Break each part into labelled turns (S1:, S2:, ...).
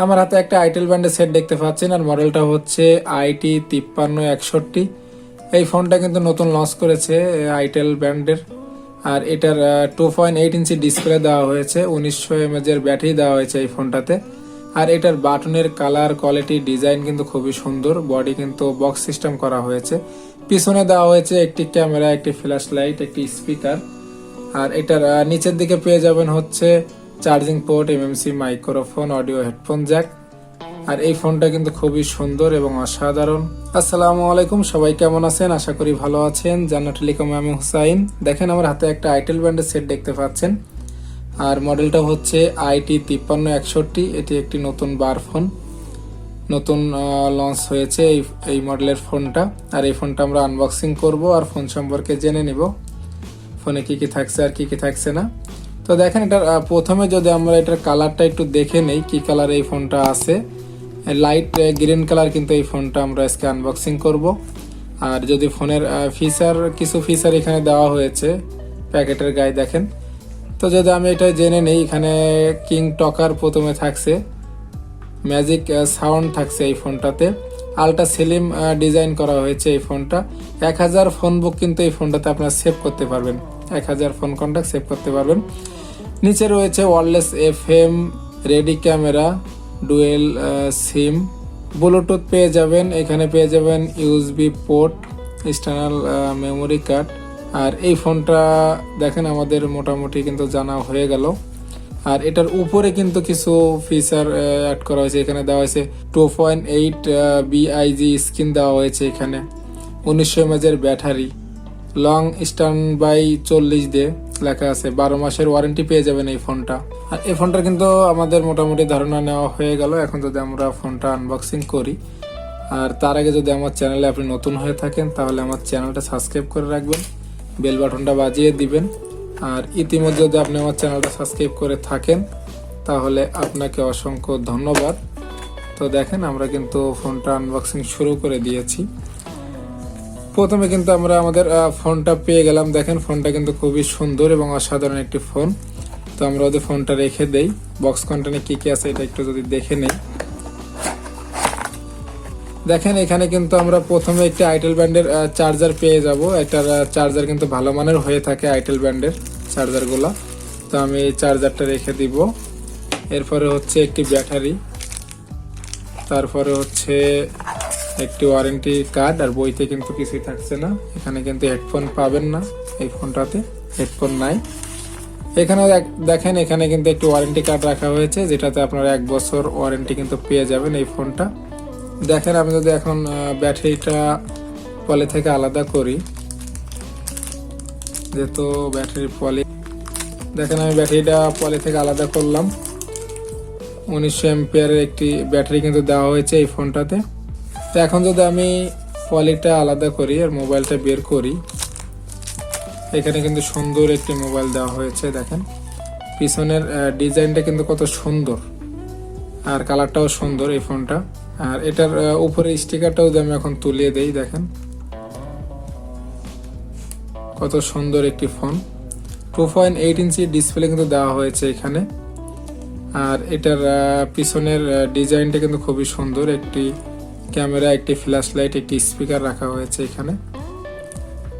S1: আমার হাতে একটা আইটেল ব্র্যান্ডের সেট দেখতে পাচ্ছেন, আর মডেলটা হচ্ছে IT5361। এই ফোনটা কিন্তু নতুন লঞ্চ করেছে আইটেল ব্র্যান্ডের। আর এটার 2.8 ইঞ্চি ডিসপ্লে দেওয়া হয়েছে, 1900 mAh এর ব্যাটারি দেওয়া হয়েছে এই ফোনটাতে। আর এটার বাটনের কালার কোয়ালিটি ডিজাইন কিন্তু খুবই সুন্দর, বডি কিন্তু বক্স সিস্টেম করা হয়েছে। পিছনে দেওয়া হয়েছে একটি ক্যামেরা, একটি ফ্ল্যাশ লাইট, একটি স্পিকার। আর এটার নিচের দিকে পেয়ে যাবেন হচ্ছে charging port, MMC microphone, audio headphone jack. আর এই ফোনটা কিন্তু খুবই সুন্দর এবং অসাধারণ। আসসালামু আলাইকুম, সবাই কেমন আছেন? আশা করি ভালো আছেন। জান্নাত টেলিকমে আমি হুসাইন। দেখেন আমার হাতে একটা আইটেল ব্র্যান্ডের সেট দেখতে পাচ্ছেন, আর মডেলটা হচ্ছে IT5361। এটি একটি নতুন বার ফোন, নতুন লঞ্চ হয়েছে এই মডেলের ফোনটা। আর এই ফোনটা আমরা আনবক্সিং করব আর ফোন সম্পর্কে জেনে নিব, ফোনে কি কি থাকছে আর কি কি থাকছে না। তো দেখেন এটার প্রথমে যদি আমরা এটার কালারটা একটু দেখে নেই, কি কালার এই ফোনটা আছে। লাইট গ্রিন কালার কিন্তু এই ফোনটা আমরা আজকে আনবক্সিং করব। আর যদি ফোনের কিছু ফিচার এখানে দেওয়া হয়েছে প্যাকেটের গায়ে দেখেন। তো যদি আমি এটা জেনে নেই, এখানে কিং টকার প্রথমে থাকছে, ম্যাজিক সাউন্ড থাকছে এই ফোনটাতে, আলট্রা স্লিম ডিজাইন করা হয়েছে এই ফোনটা। 1000 ফোন বুক কিন্তু এই ফোনটাতে আপনারা সেভ করতে পারবেন, 1000 ফোন কন্ট্যাক্ট সেভ করতে পারবেন। নিচে রয়েছে wireless FM, ready camera, dual SIM, Bluetooth পেয়ে যাবেন। এখানে পেয়ে যাবেন USB port, external memory card. আর এই ফোনটা দেখেন আমাদের মোটামুটি কিন্তু জানা হয়ে গেল। আর এটার উপরে কিন্তু কিছু ফিচার অ্যাড করা হয়েছে। এখানে দেওয়া হয়েছে 2.8 BIG স্ক্রিন দেওয়া হয়েছে, এখানে 1900 mAh এর ব্যাটারি, লং স্ট্যান্ড বাই 40 ডে লেখা আছে, 12 মাসের ওয়ারেন্টি পেয়ে যাবেন এই ফোনটা। আর এই ফোনটার কিন্তু আমাদের মোটামুটি ধারণা নেওয়া হয়ে গেল। এখন যদি আমরা ফোনটা আনবক্সিং করি, আর তার আগে যদি আমার চ্যানেলে আপনি নতুন হয়ে থাকেন তাহলে আমার চ্যানেলটা সাবস্ক্রাইব করে রাখবেন, বেল বাটনটা বাজিয়ে দিবেন। আর ইতিমধ্যে যদি আপনি আমার চ্যানেলটা সাবস্ক্রাইব করে থাকেন তাহলে আপনাকে অসংখ্য ধন্যবাদ। তো দেখেন আমরা কিন্তু ফোনটা আনবক্সিং শুরু করে দিয়েছি। প্রথমে কিন্তু আমরা আমাদের ফোনটা পেয়ে গেলাম। দেখেন ফোনটা কিন্তু খুবই সুন্দর এবং অসাধারণ একটি ফোন। তো আমরা ওদের ফোনটা রেখে দেই, বক্স কন্টেন্টে কি কি আছে এটা একটু যদি দেখে নেই। দেখেন এখানে কিন্তু আমরা প্রথমে একটি আইটেল ব্র্যান্ডের চার্জার পেয়ে যাব। এটার চার্জার কিন্তু ভালো মানের হয়ে থাকে আইটেল ব্র্যান্ডের চার্জারগুলো। তো আমি এই চার্জারটা রেখে দিব। এরপরে হচ্ছে একটি ব্যাটারি, তারপরে হচ্ছে একটি ওয়ারেন্টি কার্ড। আর বইতে কিন্তু কিছুই থাকছে না। এখানে কিন্তু হেডফোন পাবেন না, এই ফোনটাতে হেডফোন নাই। এখানে দেখেন এখানে কিন্তু একটি ওয়ারেন্টি কার্ড রাখা হয়েছে, যেটাতে আপনারা 1 বছর ওয়ারেন্টি কিন্তু পেয়ে যাবেন এই ফোনটা। দেখেন আমি যদি এখন ব্যাটারিটা পলি থেকে আলাদা করি, যেহেতু ব্যাটারি পলি, দেখেন আমি ব্যাটারিটা পলি থেকে আলাদা করলাম। 1900 mAh একটি ব্যাটারি কিন্তু দেওয়া হয়েছে এই ফোনটাতে। তো এখন যদি আমি পলিটা আলাদা করি আর মোবাইলটা বের করি, এখানে কিন্তু সুন্দর একটি মোবাইল দেওয়া হয়েছে। দেখেন পিছনের ডিজাইনটা কিন্তু কত সুন্দর, আর কালারটাও সুন্দর এই ফোনটা। আর এটার উপরে স্টিকারটাও যদি আমি এখন তুলিয়ে দেই, দেখেন কত সুন্দর একটি ফোন। 2.8 ইঞ্চি ডিসপ্লে কিন্তু দেওয়া হয়েছে এখানে। আর এটার পিছনের ডিজাইনটা কিন্তু খুবই সুন্দর, একটি ক্যামেরা, একটি ফ্ল্যাশ লাইট, একটি স্পিকার রাখা হয়েছে এখানে।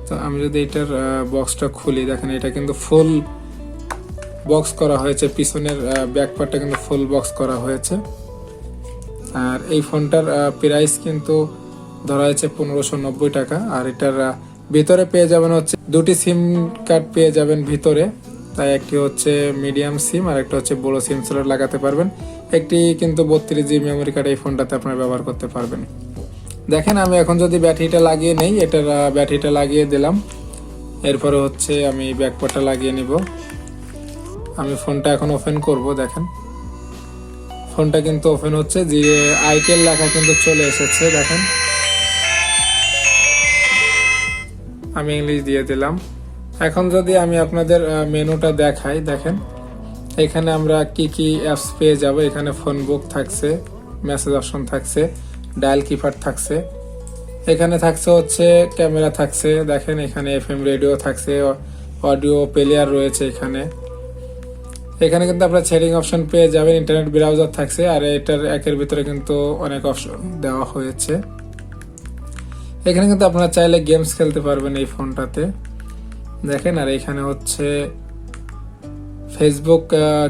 S1: তো আমি যদি এটার বক্সটা খুলি, দেখেন এটা কিন্তু ফুল বক্স করা হয়েছে, পিছনের ব্যাক পার্টটা কিন্তু ফুল বক্স করা হয়েছে। আর এই ফোনটার প্রাইস কিন্তু ধরা হয়েছে 1590 টাকা। আর এটার ভিতরে পেয়ে যাবেন হচ্ছে দুটি সিম কার্ড পেয়ে যাবেন ভিতরে, তাই একটি হচ্ছে মিডিয়াম সিম আর একটা হচ্ছে বড় সিম স্লট লাগাতে পারবেন। একটি কিন্তু 32GB মেমোরি কার্ড এই ফোনটাতে আপনারা ব্যবহার করতে পারবেন। দেখেন আমি এখন যদি ব্যাটারিটা লাগিয়ে নেই, এটার ব্যাটারিটা লাগিয়ে দিলাম। এরপরে হচ্ছে আমি ব্যাকপার্টটা লাগিয়ে নিব। আমি ফোনটা এখন ওপেন করব। দেখেন ফোনটা কিন্তু ওপেন হচ্ছে, যে আইটেল লেখা কিন্তু চলে এসেছে। দেখেন আমি ইংলিশ দিয়ে দিলাম। এখন যদি আমি আপনাদের মেনুটা দেখাই, দেখেন এখানে আমরা কি কি অ্যাপস পেয়ে যাব। এখানে ফোন বুক থাকছে, মেসেজ অপশন থাকছে, ডায়াল কিপার থাকছে, এখানে থাকছে হচ্ছে ক্যামেরা থাকছে। দেখেন এখানে FM রেডিও থাকছে, অডিও প্লেয়ার রয়েছে এখানে। এখানে কিন্তু আপনার সেটিং অপশন পেয়ে যাবেন, ইন্টারনেট ব্রাউজার থাকছে, আর এটার একের ভিতরে কিন্তু অনেক অপশন দেওয়া হয়েছে। এখানে কিন্তু আপনারা চাইলে গেমস খেলতে পারবেন এই ফোনটাতে দেখেন। আর এখানে হচ্ছে ফেসবুক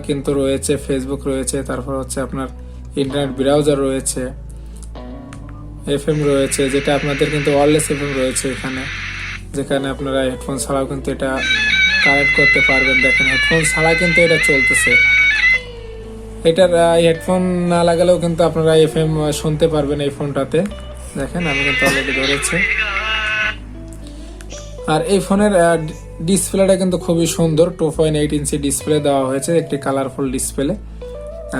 S1: কিন্তু রয়েছে, ফেসবুক রয়েছে, তারপর হচ্ছে আপনার ইন্টারনেট ব্রাউজার রয়েছে, এফএম রয়েছে, যেটা আপনাদের কিন্তু ওয়্যারলেস এফএম রয়েছে এখানে, যেখানে আপনারা হেডফোন ছাড়াও কিন্তু এটা কানেক্ট করতে পারবেন। দেখেন হেডফোন ছাড়া কিন্তু এটা চলতেছে। এটার হেডফোন না লাগালেও কিন্তু আপনারা এফএম শুনতে পারবেন এই ফোনটাতে। দেখেন আমি কিন্তু অলরেডি ধরেছি। আর এই ফোনের ডিসপ্লেটা কিন্তু খুবই সুন্দর, 2.8 ইঞ্চি ডিসপ্লে দেওয়া হয়েছে, একটি কালারফুল ডিসপ্লে।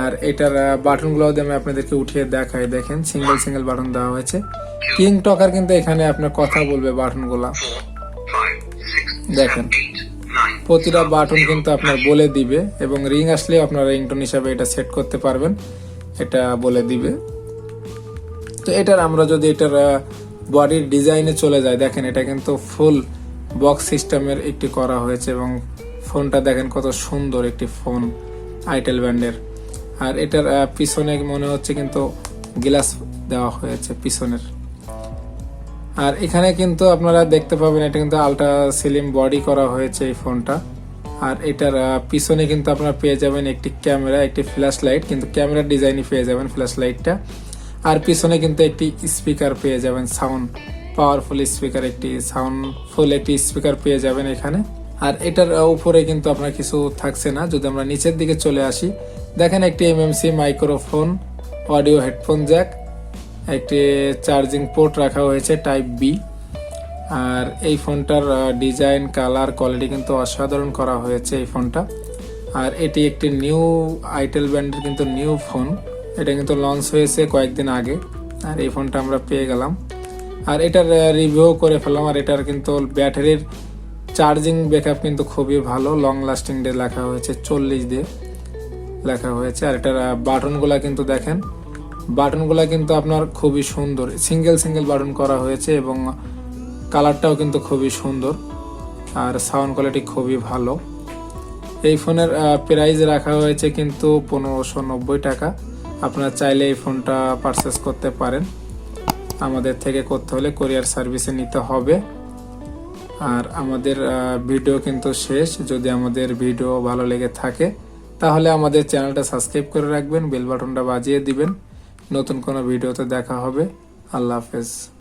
S1: আর এটার বাটনগুলো আমি আপনাদেরকে উঠিয়ে দেখাই। দেখেন সিঙ্গেল সিঙ্গেল বাটন দেওয়া হয়েছে। কিং টকার কিন্তু এখানে আপনার কথা বলবে বাটনগুলা। দেখেন প্রতিটা বাটন কিন্তু আপনার বলে দিবে, এবং রিং আসলে আপনারা রিংটোন হিসাবে এটা সেট করতে পারবেন, এটা বলে দিবে। তো এটার আমরা যদি এটার বডির ডিজাইনে চলে যায়, দেখেন এটা কিন্তু ফুল বক্স সিস্টেমের একটি করা হয়েছে, এবং ফোনটা দেখেন কত সুন্দর একটি ফোন আইটেল ব্র্যান্ডের। আর এটার পিছনে মনে হচ্ছে কিন্তু গ্লাস দেওয়া হয়েছে পিছনের। আর এখানে কিন্তু আপনারা দেখতে পাবেন এটা কিন্তু আলট্রা স্লিম বডি করা হয়েছে এই ফোনটা। আর এটার পিছনে কিন্তু আপনারা পেয়ে যাবেন একটি ক্যামেরা, একটি ফ্ল্যাশ লাইট, কিন্তু ক্যামেরার ডিজাইনই পেয়ে যাবেন ফ্ল্যাশ লাইটটা। আর পিছনে কিন্তু একটি স্পিকার পেয়ে যাবেন, সাউন্ড পাওয়ারফুল স্পিকার, একটি সাউন্ডফুল একটি স্পিকার পেয়ে যাবেন এখানে। আর এটার উপরে কিন্তু আপনার কিছু থাকছে না। যদি আমরা নিচের দিকে চলে আসি, দেখেন একটি MMC microphone, audio headphone Jack, একটি চার্জিং পোর্ট রাখা হয়েছে টাইপ বি। আর এই ফোনটার ডিজাইন, কালার, কোয়ালিটি কিন্তু অসাধারণ করা হয়েছে এই ফোনটা। আর এটি একটি নিউ আইটেল ব্র্যান্ডের কিন্তু নিউ ফোন, এটা কিন্তু লঞ্চ হয়েছে কয়েকদিন আগে, আর এই ফোনটা আমরা পেয়ে গেলাম। আর এটার রিভিউ করে ফেললাম। আর এটার কিন্তু ব্যাটারির চার্জিং ব্যাকআপ কিন্তু খুবই ভালো, লং লাস্টিং ডে লেখা হয়েছে, 40 দিয়ে লেখা হয়েছে। আর এটার বাটনগুলা কিন্তু দেখেন, বাটনগুলা কিন্তু আপনার খুবই সুন্দর, সিঙ্গেল সিঙ্গেল বাটন করা হয়েছে, এবং কালারটাও কিন্তু খুবই সুন্দর, আর সাউন্ড কোয়ালিটি খুবই ভালো। এই ফোনের প্রাইস রাখা হয়েছে কিন্তু 1590 টাকা। আপনারা চাইলে এই ফোনটা পারচেস করতে পারেন, আমাদের থেকে করতে হলে কোরিয়ার সার্ভিসে নিতে হবে। আর আমাদের ভিডিও কিন্তু শেষ। যদি আমাদের ভিডিও ভালো লেগে থাকে তাহলে আমাদের চ্যানেলটা সাবস্ক্রাইব করে রাখবেন, বেল বাটনটা বাজিয়ে দিবেন। নতুন কোনো ভিডিওতে দেখা হবে। আল্লাহ হাফেজ।